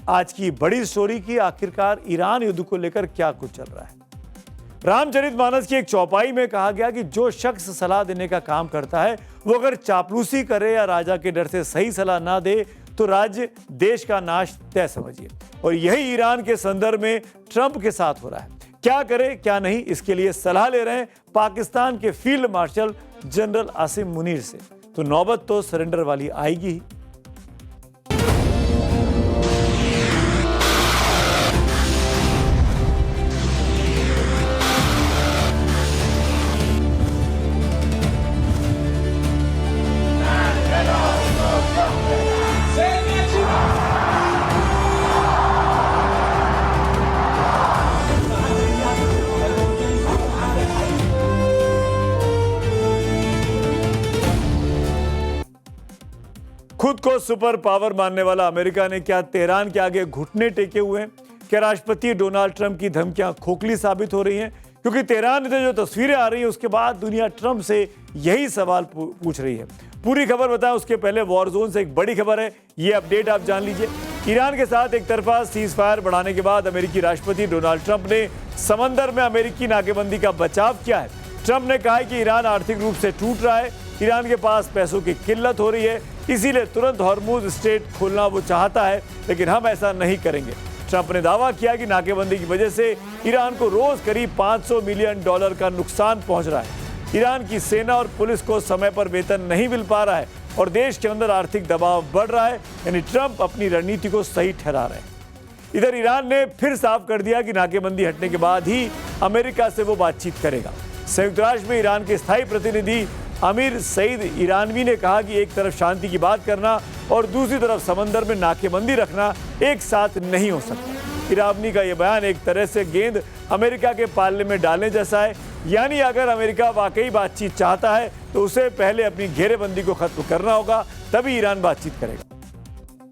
आज की बड़ी स्टोरी की आखिरकार ईरान युद्ध को लेकर क्या कुछ चल रहा है। रामचरितमानस की एक चौपाई में कहा गया कि जो शख्स सलाह देने का काम करता है वो अगर चापलूसी करे या राजा के डर से सही सलाह ना दे तो राज्य देश का नाश तय समझिए। और यही ईरान के संदर्भ में ट्रंप के साथ हो रहा है। क्या करे क्या नहीं, इसके लिए सलाह ले रहे हैं पाकिस्तान के field marshal general Asim Munir से। तो नौबत तो सरेंडर वाली आएगी ही। खुद को सुपर पावर मानने वाला अमेरिका ने क्या तेहरान के आगे घुटने टेके हुए हैं? क्या राष्ट्रपति डोनाल्ड ट्रंप की धमकियां खोखली साबित हो रही हैं? क्योंकि तेहरान से जो तस्वीरें आ रही हैं उसके बाद दुनिया ट्रंप से यही सवाल पूछ रही है। पूरी खबर बताएं उसके पहले वॉर जोन से एक बड़ी खबर है, ये अपडेट आप जान लीजिए। ईरान के साथ एक तरफा सीज फायर बढ़ाने के बाद अमेरिकी राष्ट्रपति डोनाल्ड ट्रंप ने समंदर में अमेरिकी नाकेबंदी का बचाव किया है। ट्रंप ने कहा है कि ईरान आर्थिक रूप से टूट रहा है, ईरान के पास पैसों की किल्लत हो रही है, इसीलिए तुरंत हॉर्मुज स्ट्रेट खोलना वो चाहता है, लेकिन हम ऐसा नहीं करेंगे। ट्रंप ने दावा किया कि नाकेबंदी की वजह से ईरान को रोज करीब $500 मिलियन का नुकसान पहुंच रहा है। ईरान की सेना और पुलिस को समय पर वेतन नहीं मिल पा रहा है और देश के अंदर आर्थिक दबाव बढ़ रहा है। यानी ट्रंप अपनी रणनीति को सही ठहरा रहे हैं। इधर ईरान ने फिर साफ कर दिया कि नाकेबंदी हटने के बाद ही अमेरिका से वो बातचीत करेगा। संयुक्त राष्ट्र में ईरान के स्थायी प्रतिनिधि अमीर सईद ईरानवी ने कहा कि एक तरफ शांति की बात करना और दूसरी तरफ समंदर में नाकेबंदी रखना एक साथ नहीं हो सकता। ईरानवी का यह बयान एक तरह से गेंद अमेरिका के पाले में डालने जैसा है। यानी अगर अमेरिका वाकई बातचीत चाहता है तो उसे पहले अपनी घेरेबंदी को खत्म करना होगा, तभी ईरान बातचीत करेगा।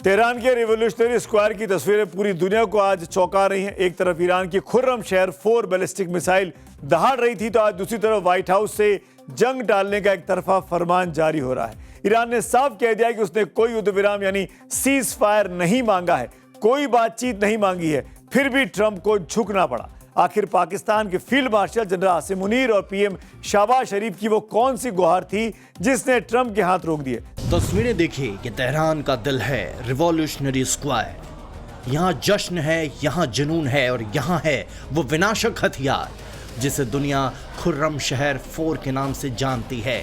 तेहरान के रिवोल्यूशनरी स्क्वायर की तस्वीरें पूरी दुनिया को आज चौंका रही हैं। एक तरफ ईरान की खुर्रम शहर 4 बैलिस्टिक मिसाइल दहाड़ रही थी, तो आज दूसरी तरफ व्हाइट हाउस से जंग डालने का एक तरफा फरमान जारी हो रहा है। ईरान ने साफ कह दिया कि उसने कोई युद्ध विराम यानी सीज फायर नहीं मांगा है, कोई बातचीत नहीं मांगी है, फिर भी ट्रंप को झुकना पड़ा। आखिर पाकिस्तान के field marshal general Asim Munir और पीएम शहबाज शरीफ की वो कौन सी गुहार थी जिसने ट्रंप के हाथ रोक दिए? तस्वीरें देखिए कि तेहरान का दिल है रिवॉल्यूशनरी स्क्वायर। यहाँ जश्न है, यहाँ जुनून है और यहाँ है वो विनाशक हथियार जिसे दुनिया खुर्रम शहर 4 के नाम से जानती है।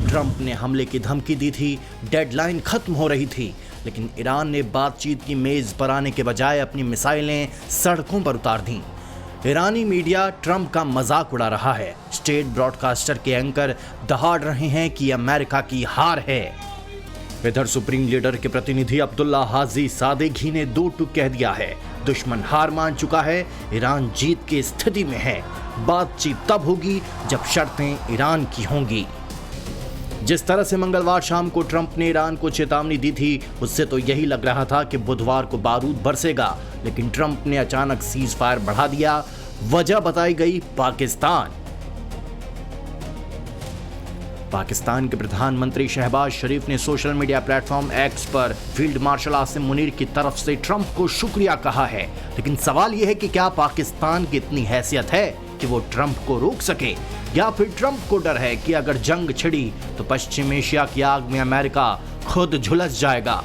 ट्रंप ने हमले की धमकी दी थी, डेडलाइन खत्म हो रही थी, लेकिन ईरान ने बातचीत की मेज पर आने के बजाय अपनी मिसाइलें सड़कों पर उतार दी। ईरानी मीडिया ट्रंप का मजाक उड़ा रहा है। स्टेट ब्रॉडकास्टर के एंकर दहाड़ रहे हैं कि अमेरिका की हार है। इधर सुप्रीम लीडर के प्रतिनिधि अब्दुल्ला हाजी सादेगी ने 2 टूक कह दिया है, दुश्मन हार मान चुका है, ईरान जीत की स्थिति में है, बातचीत तब होगी जब शर्तें ईरान की होंगी। जिस तरह से मंगलवार शाम को ट्रंप ने ईरान को चेतावनी दी थी, उससे तो यही लग रहा था कि बुधवार को बारूद बरसेगा, लेकिन ट्रंप ने अचानक सीज फायर बढ़ा दिया। वजह बताई गई पाकिस्तान के प्रधानमंत्री शहबाज शरीफ ने सोशल मीडिया प्लेटफॉर्म एक्स पर फील्ड मार्शल आसिम मुनीर की तरफ से ट्रंप को शुक्रिया कहा है। लेकिन सवाल यह है कि क्या पाकिस्तान की इतनी हैसियत है कि वो ट्रंप को रोक सके, या फिर ट्रंप को डर है कि अगर जंग छिड़ी तो पश्चिम एशिया की आग में अमेरिका खुद झुलस जाएगा।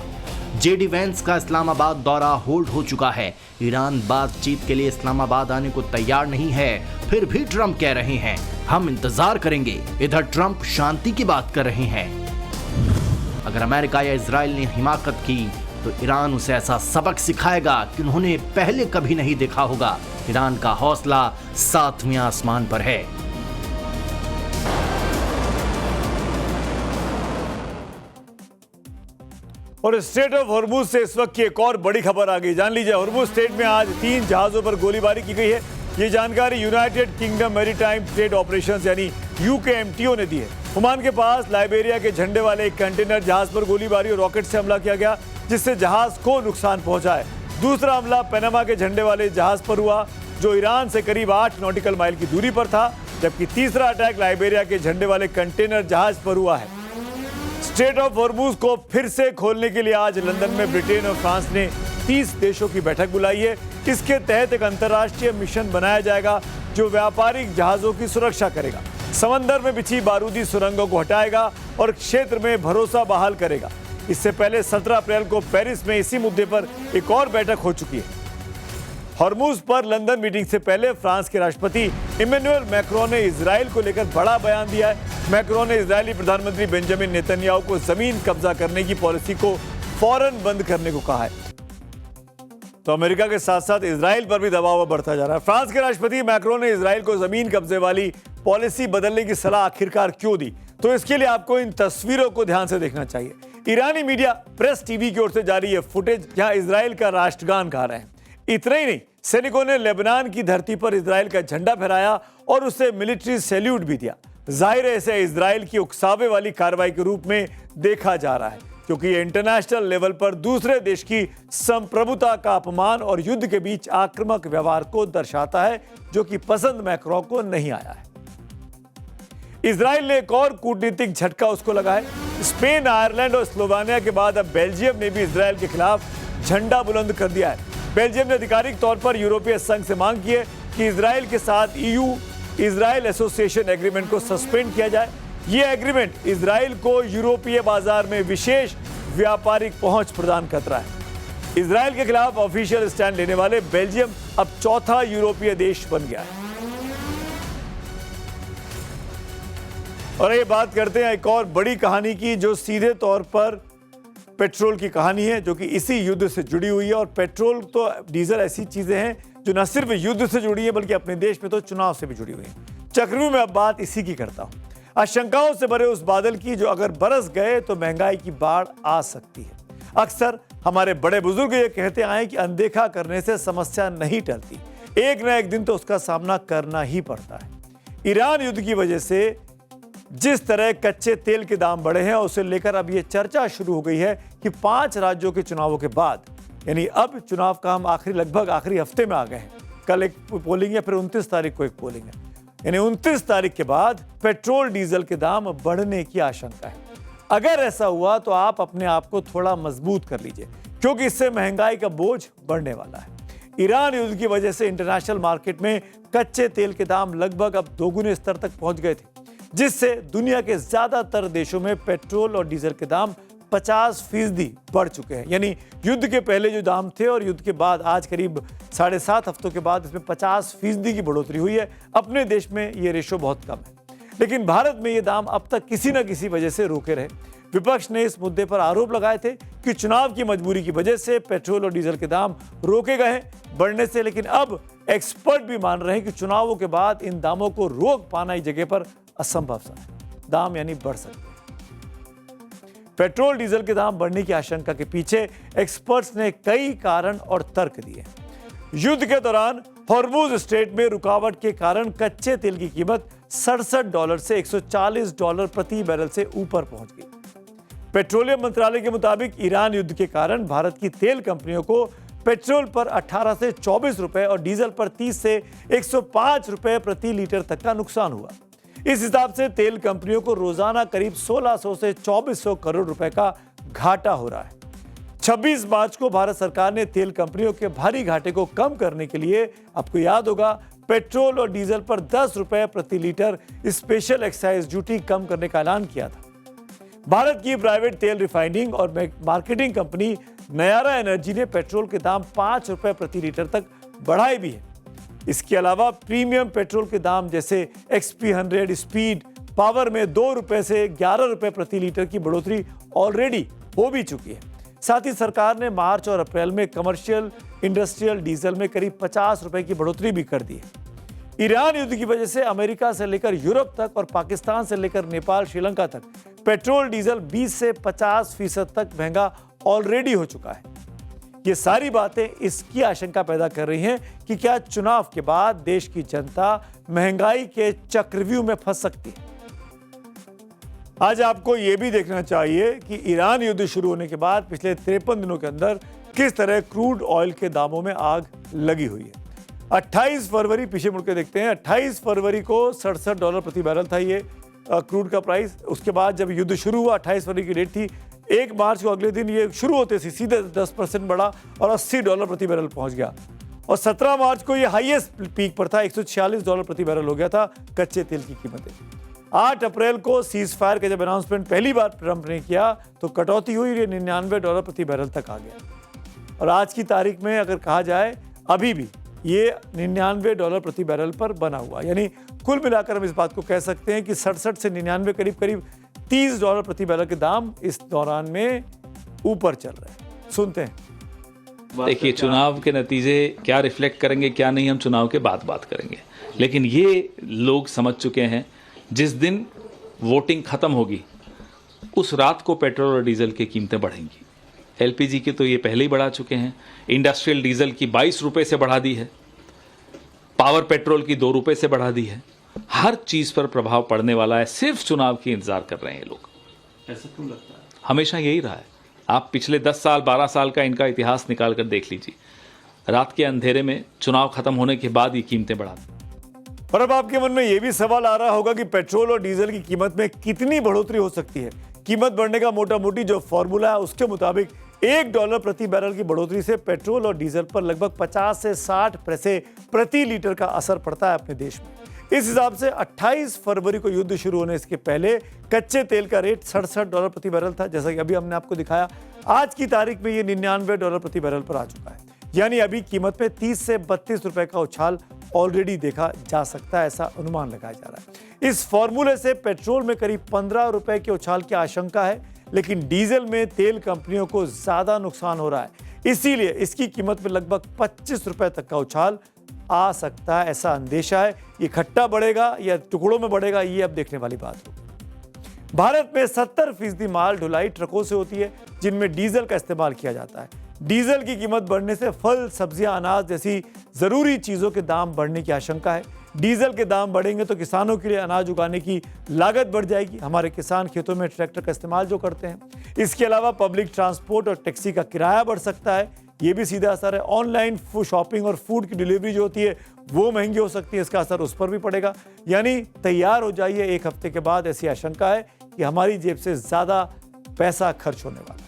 जेडी वेंस का इस्लामाबाद दौरा होल्ड हो चुका है। ईरान बातचीत के लिए इस्लामाबाद आने को तैयार नहीं है, फिर भी ट्रंप कह रहे हैं हम इंतजार करेंगे। इधर ट्रंप शांति की बात कर रहे हैं। अगर अमेरिका या इजराइल ने हिमाकत की तो ईरान उसे ऐसा सबक सिखाएगा कि उन्होंने पहले कभी नहीं देखा होगा। ईरान का हौसला 7वें आसमान पर है। और स्ट्रेट ऑफ हॉर्मुज से इस वक्त की एक और बड़ी खबर आ गई, जान लीजिए। हॉर्मुज स्ट्रेट में आज 3 जहाजों पर गोलीबारी की गई है। ये जानकारी United kingdom maritime trade operations यानी UKMTO ने दी है। ओमान के पास लाइबेरिया के झंडे वाले एक कंटेनर जहाज पर गोलीबारी और रॉकेट से हमला किया गया, जिससे जहाज को नुकसान पहुंचा है। दूसरा हमला पनामा के झंडे वाले जहाज पर हुआ, जो ईरान से करीब 8 नॉटिकल माइल की दूरी पर था, जबकि तीसरा अटैक लाइबेरिया के झंडे वाले कंटेनर जहाज पर हुआ है। स्ट्रेट ऑफ हॉर्मूज को फिर से खोलने के लिए आज लंदन में ब्रिटेन और फ्रांस ने 30 देशों की बैठक बुलाई है। इसके तहत एक अंतर्राष्ट्रीय मिशन बनाया जाएगा जो व्यापारिक जहाजों की सुरक्षा करेगा, समंदर में बिछी बारूदी सुरंगों को हटाएगा और क्षेत्र में भरोसा बहाल करेगा। इससे पहले 17 अप्रैल को पेरिस में इसी मुद्दे पर एक और बैठक हो चुकी है। हॉर्मूज पर लंदन मीटिंग से पहले फ्रांस के राष्ट्रपति इमैनुअल मैक्रोन ने इजराइल को लेकर बड़ा बयान दिया है। मैक्रोन ने इजरायली प्रधानमंत्री बेंजामिन नेतन्याहू को जमीन कब्जा करने की पॉलिसी को फौरन बंद करने को कहा है। तो अमेरिका के साथ साथ इजराइल पर भी दबाव बढ़ता जा रहा है। फ्रांस के राष्ट्रपति मैक्रोन ने इजराइल को जमीन कब्जे वाली पॉलिसी बदलने की सलाह आखिरकार क्यों दी, तो इसके लिए आपको इन तस्वीरों को ध्यान से देखना चाहिए। ईरानी मीडिया प्रेस टीवी की ओर से जारी ये फुटेज जहां इजराइल का राष्ट्रगान गा रहे हैं। इतना ही नहीं, सैनिकों ने लेबनान की धरती पर इजराइल का झंडा फहराया और उसे मिलिट्री सैल्यूट भी दिया। जाहिर है इसे इजराइल की उकसावे वाली कार्रवाई के रूप में देखा जा रहा है, क्योंकि ये इंटरनेशनल लेवल पर दूसरे देश की संप्रभुता का अपमान और युद्ध के बीच आक्रामक व्यवहार को दर्शाता है, जो कि पसंद मैक्रोन को नहीं आया है। इजराइल ने एक और कूटनीतिक झटका उसको लगा है। स्पेन, आयरलैंड और स्लोवेनिया के बाद अब बेल्जियम ने भी इजराइल के खिलाफ झंडा बुलंद कर दिया है। बेल्जियम ने आधिकारिक तौर पर यूरोपीय संघ से मांग की है कि इजराइल के साथ ईयू इजराइल एसोसिएशन एग्रीमेंट को सस्पेंड किया जाए। यह एग्रीमेंट इजराइल को यूरोपीय बाजार में विशेष व्यापारिक पहुंच प्रदान करता है। इजराइल के खिलाफ ऑफिशियल स्टैंड लेने वाले बेल्जियम अब चौथा यूरोपीय देश बन गया है। और ये बात करते हैं एक और बड़ी कहानी की, जो सीधे तौर पर पेट्रोल की कहानी है, जो कि इसी युद्ध से जुड़ी हुई है। और पेट्रोल तो डीजल ऐसी चीजें हैं जो न सिर्फ युद्ध से जुड़ी है बल्कि अपने देश में तो चुनाव से भी जुड़ी हुई है। चक्रव्यूह में अब बात इसी की करता हूं, आशंकाओं से भरे उस बादल की जो अगर बरस गए तो महंगाई की बाढ़ आ सकती है। अक्सर हमारे बड़े बुजुर्ग ये कहते आए कि अनदेखा करने से समस्या नहीं टलती, एक न एक दिन तो उसका सामना करना ही पड़ता है। ईरान युद्ध की वजह से जिस तरह कच्चे तेल के दाम बढ़े हैं, उसे लेकर अब यह चर्चा शुरू हो गई है कि 5 राज्यों के चुनावों के बाद, यानी अब चुनाव का हम लगभग आखिरी हफ्ते में आ गए हैं। कल एक पोलिंग है, फिर 29 तारीख को एक पोलिंग है, यानी 29 तारीख के बाद पेट्रोल डीजल के दाम बढ़ने की आशंका है। अगर ऐसा हुआ तो आप अपने आप को थोड़ा मजबूत कर लीजिए, क्योंकि इससे महंगाई का बोझ बढ़ने वाला है। ईरान युद्ध की वजह से इंटरनेशनल मार्केट में कच्चे तेल के दाम लगभग अब दोगुने स्तर तक पहुंच गए थे, जिससे दुनिया के ज्यादातर देशों में पेट्रोल और डीजल के दाम 50% बढ़ चुके हैं। यानी युद्ध के पहले जो दाम थे और युद्ध के बाद आज करीब 7.5 हफ्तों के बाद इसमें 50% की बढ़ोतरी हुई है। अपने देश में ये रेशो बहुत कम है, लेकिन भारत में ये दाम अब तक किसी न किसी वजह से रोके रहे। विपक्ष ने इस मुद्दे पर आरोप लगाए थे कि चुनाव की मजबूरी की वजह से पेट्रोल और डीजल के दाम रोके गए हैं बढ़ने से, लेकिन अब एक्सपर्ट भी मान रहे हैं कि चुनावों के बाद इन दामों को रोक पाना इस जगह पर असंभव सा है। दाम यानी बढ़ सकते हैं। पेट्रोल डीजल के दाम बढ़ने की आशंका के पीछे एक्सपर्ट्स ने कई कारण और तर्क दिए। युद्ध के दौरान हॉर्मूज स्ट्रेट में रुकावट के कारण कच्चे तेल की कीमत $67 से $140 प्रति बैरल से ऊपर पहुंच गई। पेट्रोलियम मंत्रालय के मुताबिक ईरान युद्ध के कारण भारत की तेल कंपनियों को पेट्रोल पर 18 से 24 रुपए और डीजल पर 30 से 105 रुपए प्रति लीटर तक का नुकसान हुआ। इस हिसाब से तेल कंपनियों को रोजाना करीब 1600 से 2400 करोड़ रुपए का घाटा हो रहा है। 26 मार्च को भारत सरकार ने तेल कंपनियों के भारी घाटे को कम करने के लिए, आपको याद होगा, पेट्रोल और डीजल पर 10 रुपए प्रति लीटर स्पेशल एक्साइज ड्यूटी कम करने का ऐलान किया था। भारत की प्राइवेट तेल रिफाइनिंग और मार्केटिंग कंपनी नयारा एनर्जी ने पेट्रोल के दाम 5 रुपए प्रति लीटर तक बढ़ाए भी है। इसके अलावा प्रीमियम पेट्रोल के दाम जैसे XP 100 स्पीड पावर में 2 रुपए से 11 रुपए प्रति लीटर की बढ़ोतरी ऑलरेडी हो भी चुकी है। साथ ही सरकार ने मार्च और अप्रैल में कमर्शियल इंडस्ट्रियल डीजल में करीब 50 रुपए की बढ़ोतरी भी कर दी है। ईरान युद्ध की वजह से अमेरिका से लेकर यूरोप तक और पाकिस्तान से लेकर नेपाल, श्रीलंका तक पेट्रोल डीजल 20 से 50% तक महंगा ऑलरेडी हो चुका है। ये सारी बातें इसकी आशंका पैदा कर रही हैं कि क्या चुनाव के बाद देश की जनता महंगाई के चक्रव्यूह में फंस सकती है। आज आपको यह भी देखना चाहिए कि ईरान युद्ध शुरू होने के बाद पिछले 53 दिनों के अंदर किस तरह क्रूड ऑयल के दामों में आग लगी हुई है। 28 फरवरी पीछे मुड़कर देखते हैं, 28 फरवरी को $67 प्रति बैरल था ये क्रूड का प्राइस। उसके बाद जब युद्ध शुरू हुआ, 28 फरवरी की डेट थी, 1 मार्च को अगले दिन ये शुरू होते से सीधे 10% बढ़ा और $80 प्रति बैरल पहुंच गया। और 17 मार्च को ये हाईएस्ट पीक पर था, $146 प्रति बैरल हो गया था कच्चे तेल की कीमतें। 8 अप्रैल को सीज फायर का जब अनाउंसमेंट पहली बार ट्रंप ने किया तो कटौती हुई, ये $99 प्रति बैरल तक आ गया। और आज की तारीख में अगर कहा जाए अभी भी ये $99 प्रति बैरल पर बना हुआ, यानी कुल मिलाकर हम इस बात को कह सकते हैं कि 67 से 99 करीब $30 प्रति बैरल के दाम इस दौरान में ऊपर चल रहे हैं। सुनते हैं। देखिए, चुनाव के नतीजे क्या रिफ्लेक्ट करेंगे क्या नहीं, हम चुनाव के बाद बात करेंगे, लेकिन ये लोग समझ चुके हैं जिस दिन वोटिंग खत्म होगी उस रात को पेट्रोल और डीजल की कीमतें बढ़ेंगी। एलपीजी की तो ये पहले ही बढ़ा चुके हैं, इंडस्ट्रियल डीजल की 22 रुपये से बढ़ा दी है, पावर पेट्रोल की 2 रुपये से बढ़ा दी है। हर चीज़ पर प्रभाव पड़ने वाला है, सिर्फ चुनाव की इंतजार कर रहे हैं ये लोग। ऐसा क्यों लगता है? हमेशा यही रहा है। आप पिछले 10 साल 12 साल का इनका इतिहास निकाल कर देख लीजिए, रात के अंधेरे में चुनाव खत्म होने के बाद ये कीमतें बढ़ा। और अब आपके मन में यह भी सवाल आ रहा होगा कि पेट्रोल और डीजल की कीमत में कितनी बढ़ोतरी हो सकती है। कीमत बढ़ने का मोटा मोटी जो फॉर्मूला है उसके मुताबिक $1 प्रति बैरल की बढ़ोतरी से पेट्रोल और डीजल पर लगभग 50 से 60 पैसे प्रति लीटर का असर पड़ता है अपने देश में। इस हिसाब से 28 फरवरी को युद्ध शुरू होने इसके पहले कच्चे तेल का रेट $67 प्रति बैरल था, जैसा कि अभी हमने आपको दिखाया। आज की तारीख में ये $99 प्रति बैरल पर आ चुका है, यानी अभी कीमत में 30 से 32 रुपए का उछाल ऑलरेडी देखा जा सकता है, ऐसा अनुमान लगाया जा रहा है। इस फॉर्मूले से पेट्रोल में करीब 15 रुपए के उछाल की आशंका है, लेकिन डीजल में तेल कंपनियों को ज्यादा नुकसान हो रहा है, इसीलिए इसकी कीमत में लगभग 25 रुपए तक का उछाल आ सकता है, ऐसा अंदेशा है। ये इकट्ठा बढ़ेगा या टुकड़ों में बढ़ेगा, ये अब देखने वाली बात होगी। भारत में 70% माल ढुलाई ट्रकों से होती है, जिनमें डीजल का इस्तेमाल किया जाता है। डीजल की कीमत बढ़ने से फल, सब्जियां, अनाज जैसी जरूरी चीजों के दाम बढ़ने की आशंका है। डीजल के दाम बढ़ेंगे तो किसानों के लिए अनाज उगाने की लागत बढ़ जाएगी। हमारे किसान खेतों में ट्रैक्टर का इस्तेमाल जो करते हैं, इसके अलावा पब्लिक ट्रांसपोर्ट और टैक्सी का किराया बढ़ सकता है, ये भी सीधा असर है। ऑनलाइन शॉपिंग और फूड की डिलीवरी जो होती है वो महंगी हो सकती है, इसका असर उस पर भी पड़ेगा। यानी तैयार हो जाइए, 1 हफ्ते के बाद ऐसी आशंका है कि हमारी जेब से ज्यादा पैसा खर्च होने वाला है।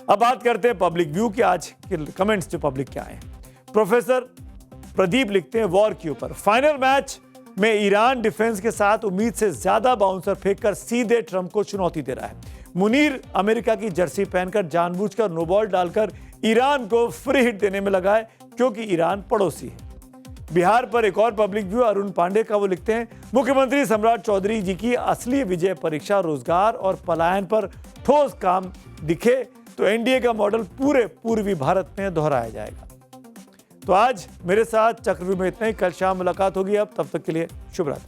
अब बात करते हैं पब्लिक व्यू की, आज के कमेंट्स जो पब्लिक के आए हैं। प्रोफेसर प्रदीप लिखते हैं वॉर के ऊपर, फाइनल मैच में ईरान डिफेंस के साथ उम्मीद से ज्यादा बाउंसर फेंककर सीधे ट्रंप को चुनौती दे रहा है। मुनीर अमेरिका की जर्सी पहनकर जानबूझकर नो बॉल डालकर ईरान को फ्री हिट देने में लगा है, क्योंकि ईरान पड़ोसी है। बिहार पर एक और पब्लिक व्यू अरुण पांडे का, वो लिखते हैं मुख्यमंत्री सम्राट चौधरी जी की असली विजय परीक्षा रोजगार और पलायन पर ठोस काम दिखे तो एनडीए का मॉडल पूरे पूर्वी भारत में दोहराया जाएगा। तो आज मेरे साथ चक्रव्यूह में इतना ही, कल शाम मुलाकात होगी। अब तब तक के लिए शुभ रात्रि।